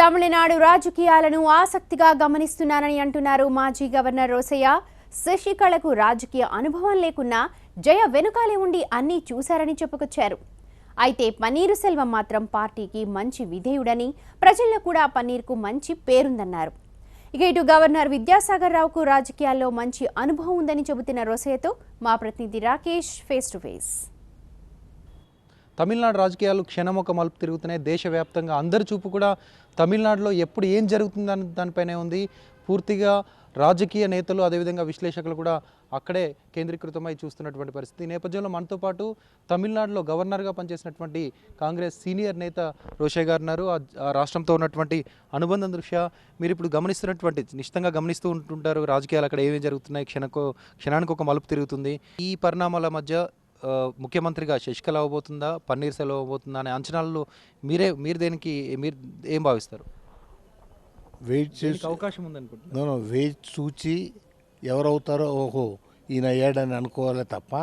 తమిళనాడు రాజకీయాలను ఆసక్తిగా గమనిస్తున్నానని అంటున్నారు మాజీ గవర్నర్ రోసయ్య. శశికళకు రాజకీయ అనుభవం లేకున్నా జయ వెనుకాలే ఉండి అన్నీ చూశారని చెప్పుకొచ్చారు. అయితే పన్నీరు సెల్వం మాత్రం పార్టీకి మంచి విధేయుడని, ప్రజల్లో కూడా పన్నీర్కు మంచి పేరుందన్నారు. ఇక ఇటు గవర్నర్ విద్యాసాగర్ రావుకు రాజకీయాల్లో మంచి అనుభవం ఉందని చెబుతున్న రోసయ్యతో మా ప్రతినిధి Rakesh face to face. Tamil Nadu రాజకీయాలు క్షణమొక మలుపు తిరుగుతున్నాయి. దేశవ్యాప్తంగా అందరి చూపు కూడా తమిళనాడులో ఎప్పుడు ఏం జరుగుతుందని దానిపైనే ఉంది. పూర్తిగా రాజకీయ నేతలు అదేవిధంగా విశ్లేషకులు కూడా అక్కడే కేంద్రీకృతమై చూస్తున్నటువంటి పరిస్థితి. ఈ నేపథ్యంలో మనతో పాటు తమిళనాడులో గవర్నర్గా పనిచేసినటువంటి కాంగ్రెస్ సీనియర్ నేత రోషయ్య గారు ఉన్నారు. ఆ రాష్ట్రంతో ఉన్నటువంటి అనుబంధం దృష్ట్యా మీరు ఇప్పుడు గమనిస్తున్నటువంటి నిశ్చితంగా గమనిస్తూ ఉంటుంటారు రాజకీయాలు అక్కడ ఏమేమి జరుగుతున్నాయి, క్షణానికి ఒక మలుపు తిరుగుతుంది. ఈ పరిణామాల మధ్య ముఖ్యమంత్రిగా శశికళ అవ్వబోతుందా, పన్నీర్ సెల్వం అవ్వబోతుందా అనే అంచనాల్లో మీరు ఏం భావిస్తారు? వెయిట్ చేసి అవకాశం ఉందనుకుంటున్నాను. వెయిట్ చూచి ఎవరవుతారో ఓహో ఈయన అయ్యాడని అనుకోవాలి తప్ప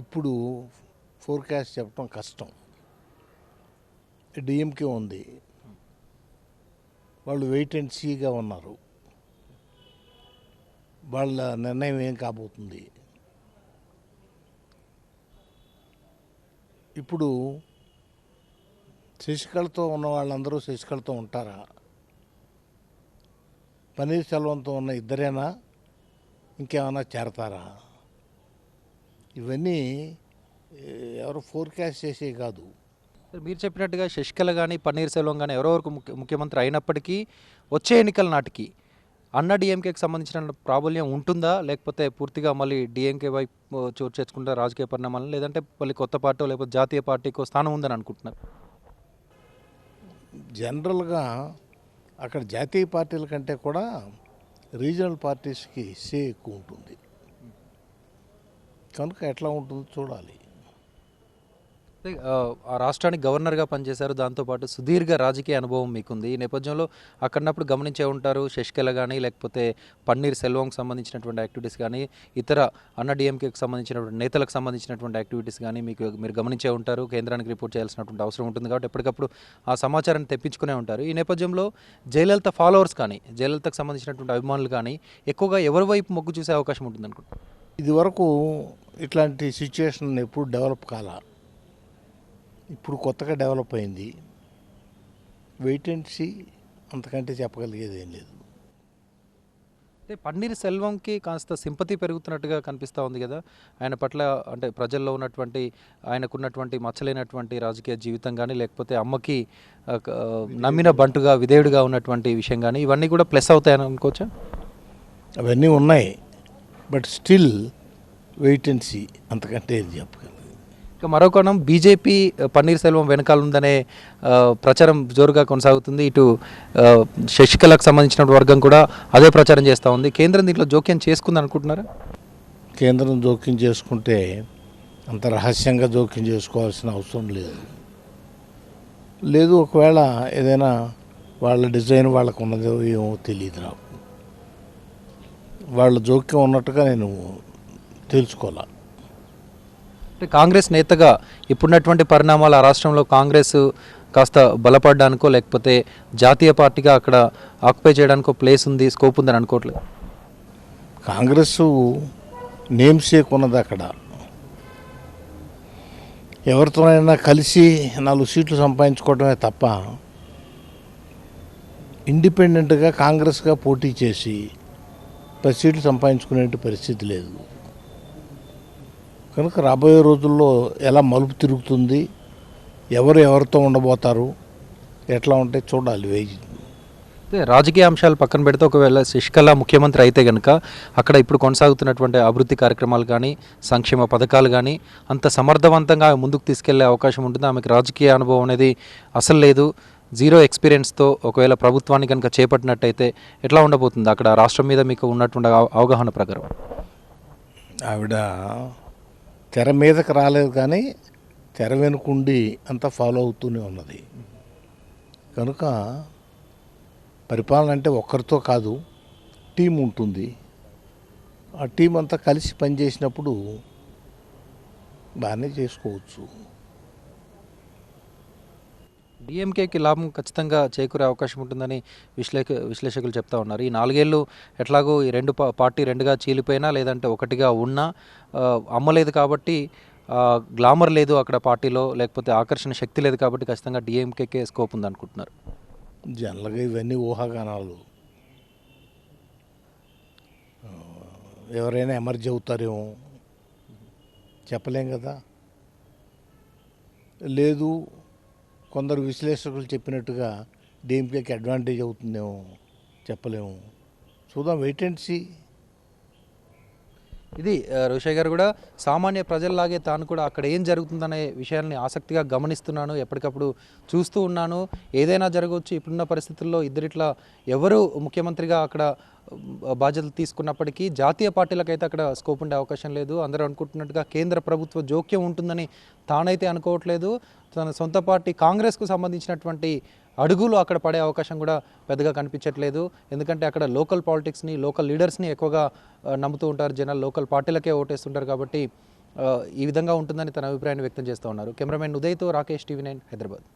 ఇప్పుడు ఫోర్కాస్ట్ చెప్పడం కష్టం. డిఎంకే ఉంది, వాళ్ళు వెయిట్ అండ్ సీగా ఉన్నారు. వాళ్ళ నిర్ణయం ఏం కాబోతుంది? ఇప్పుడు శశికళతో ఉన్న వాళ్ళందరూ శశికళతో ఉంటారా? పన్నీర్ సెల్వంతో ఉన్న ఇద్దరేనా, ఇంకేమైనా చేరతారా? ఇవన్నీ ఎవరు ఫోర్కాస్ట్ చేసే కాదు. మీరు చెప్పినట్టుగా శశికళ కానీ పన్నీర్ సెల్వం కానీ ఎవరో ముఖ్యమంత్రి అయినప్పటికీ వచ్చే ఎన్నికల నాటికి అన్న డిఎంకేకి సంబంధించిన ప్రాబల్యం ఉంటుందా, లేకపోతే పూర్తిగా మళ్ళీ డిఎంకే వైపు చోటు చేసుకుంటారా రాజకీయ పరిణామాలను, లేదంటే మళ్ళీ కొత్త పార్టీ లేకపోతే జాతీయ పార్టీకో స్థానం ఉందని అనుకుంటున్నారు? జనరల్గా అక్కడ జాతీయ పార్టీల కంటే కూడా రీజనల్ పార్టీస్కి సే ఎక్కువ ఉంటుంది కనుక ఎట్లా ఉంటుందో చూడాలి. ఆ రాష్ట్రానికి గవర్నర్గా పనిచేశారు, దాంతోపాటు సుదీర్ఘ రాజకీయ అనుభవం మీకుంది. ఈ నేపథ్యంలో అక్కడప్పుడు గమనించే ఉంటారు శశికళ కానీ లేకపోతే పన్నీర్ సెల్వంకి సంబంధించినటువంటి యాక్టివిటీస్ కానీ ఇతర అన్న డిఎంకేకి సంబంధించినటువంటి నేతలకు సంబంధించినటువంటి యాక్టివిటీస్ కానీ మీరు గమనించే ఉంటారు. కేంద్రానికి రిపోర్ట్ చేయాల్సినటువంటి అవసరం ఉంటుంది కాబట్టి ఎప్పటికప్పుడు ఆ సమాచారాన్ని తెప్పించుకునే ఉంటారు. ఈ నేపథ్యంలో జయలలిత ఫాలోవర్స్ కానీ జయలలితకు సంబంధించినటువంటి అభిమానులు కానీ ఎక్కువగా ఎవరి వైపు మొగ్గు చూసే అవకాశం ఉంటుంది అనుకుంటున్నారు? ఇది వరకు ఇట్లాంటి సిచ్యుయేషన్ ఎప్పుడు డెవలప్ కాలా, ఇప్పుడు కొత్తగా డెవలప్ అయింది. వెయిట్ అండ్ సీ, అంతకంటే చెప్పగలిగేది ఏం లేదు. అంటే పన్నీర్ సెల్వంకి కాస్త సింపతి పెరుగుతున్నట్టుగా కనిపిస్తూ ఉంది కదా ఆయన పట్ల. అంటే ప్రజల్లో ఉన్నటువంటి ఆయనకున్నటువంటి మచ్చలేనటువంటి రాజకీయ జీవితం కానీ లేకపోతే అమ్మకి నమ్మిన బంటుగా విధేయుడిగా ఉన్నటువంటి విషయం కానీ ఇవన్నీ కూడా ప్లస్ అవుతాయని అనుకోవచ్చా? అవన్నీ ఉన్నాయి, but still wait and see, అంతకంటే ఏది చెప్పగలదు. ఇక మరో కోణం బీజేపీ పన్నీర్ సెల్వం వెనకాల ఉందనే ప్రచారం జోరుగా కొనసాగుతుంది. ఇటు శశికళకు సంబంధించిన వర్గం కూడా అదే ప్రచారం చేస్తూ ఉంది. కేంద్రం దీంట్లో జోక్యం చేసుకుంది అనుకుంటున్నారా? కేంద్రం జోక్యం చేసుకుంటే అంత రహస్యంగా జోక్యం చేసుకోవాల్సిన అవసరం లేదు. ఒకవేళ ఏదైనా వాళ్ళ డిజైన్ వాళ్ళకు ఉన్నదో ఏమో తెలియదు నాకు. వాళ్ళ జోక్యం ఉన్నట్టుగా నేను తెలుసుకోవాలా. అంటే కాంగ్రెస్ నేతగా ఇప్పుడున్నటువంటి పరిణామాలు ఆ రాష్ట్రంలో కాంగ్రెస్ కాస్త బలపడడానికో లేకపోతే జాతీయ పార్టీగా అక్కడ ఆక్యుపై చేయడానికో ప్లేస్ ఉంది, స్కోప్ ఉందని అనుకోవట్లేదు. కాంగ్రెస్ నేమ్ సేక్ ఉన్నది అక్కడ. ఎవరితోనైనా కలిసి 4 సీట్లు సంపాదించుకోవడమే తప్ప ఇండిపెండెంట్గా కాంగ్రెస్గా పోటీ చేసి 10 సీట్లు సంపాదించుకునే పరిస్థితి లేదు. కనుక రాబోయే రోజుల్లో ఎలా మలుపు తిరుగుతుంది, ఎవరితో ఉండబోతారు, ఎట్లా ఉంటే చూడాలి. రాజకీయ అంశాలు పక్కన పెడితే ఒకవేళ శశికళ ముఖ్యమంత్రి అయితే కనుక అక్కడ ఇప్పుడు కొనసాగుతున్నటువంటి అభివృద్ధి కార్యక్రమాలు కానీ సంక్షేమ పథకాలు కానీ అంత సమర్థవంతంగా ముందుకు తీసుకెళ్లే అవకాశం ఉంటుంది. ఆమెకు రాజకీయ అనుభవం అనేది అసలు లేదు. జీరో ఎక్స్పీరియన్స్తో ఒకవేళ ప్రభుత్వాన్ని కనుక చేపట్టినట్టయితే ఎట్లా ఉండబోతుంది అక్కడ రాష్ట్రం మీద మీకు ఉన్నటువంటి అవగాహన ప్రకారం? ఆవిడ తెర మీదకి రాలేదు కానీ తెర వెనుకుండి అంతా ఫాలో అవుతూనే ఉన్నది. కనుక పరిపాలన అంటే ఒక్కరితో కాదు, టీం ఉంటుంది. ఆ టీం అంతా కలిసి పనిచేసినప్పుడు బాగానే చేసుకోవచ్చు. డిఎంకేకి లాభం ఖచ్చితంగా చేకూరే అవకాశం ఉంటుందని విశ్లేషకులు చెప్తా ఉన్నారు. ఈ 4 ఏళ్ళు ఎట్లాగో ఈ రెండు పార్టీ రెండుగా చీలిపోయినా లేదంటే ఒకటిగా ఉన్నా అమ్మలేదు కాబట్టి గ్లామర్ లేదు అక్కడ పార్టీలో, లేకపోతే ఆకర్షణ శక్తి లేదు కాబట్టి ఖచ్చితంగా డిఎంకేకే స్కోప్ ఉందనుకుంటున్నారు. జనరల్గా ఇవన్నీ ఊహాగానాలు. ఎవరైనా ఎమర్జీ అవుతారేమో చెప్పలేం కదా. లేదు, కొందరు విశ్లేషకులు చెప్పినట్టుగా డిఎంకేకి అడ్వాంటేజ్ అవుతుందేమో చెప్పలేము. చూద్దాం, వెయిట్ అండ్ సీ. ఇది రోషయ్య గారు కూడా సామాన్య ప్రజల్లాగే తాను కూడా అక్కడ ఏం జరుగుతుందనే విషయాల్ని ఆసక్తిగా గమనిస్తున్నాను, ఎప్పటికప్పుడు చూస్తూ ఉన్నాను. ఏదైనా జరగవచ్చు. ఇప్పుడున్న పరిస్థితుల్లో ఇద్దరిట్లా ఎవరు ముఖ్యమంత్రిగా అక్కడ బాధ్యతలు తీసుకున్నప్పటికీ జాతీయ పార్టీలకైతే అక్కడ స్కోప్ ఉండే అవకాశం లేదు. అందరూ అనుకుంటున్నట్టుగా కేంద్ర ప్రభుత్వ జోక్యం ఉంటుందని తానైతే అనుకోవట్లేదు. తన సొంత పార్టీ కాంగ్రెస్కు సంబంధించినటువంటి అడుగులు అక్కడ పడే అవకాశం కూడా పెద్దగా కనిపించట్లేదు. ఎందుకంటే అక్కడ లోకల్ పాలిటిక్స్ని, లోకల్ లీడర్స్ని ఎక్కువగా నమ్ముతూ ఉంటారు జనాలు, లోకల్ పార్టీలకే ఓటేస్తుంటారు. కాబట్టి ఈ విధంగా ఉంటుందని తన అభిప్రాయాన్ని వ్యక్తం చేస్తూ ఉన్నారు. కెమెరామెన్ ఉదయ్తో రాకేష్, TV9 హైదరాబాద్.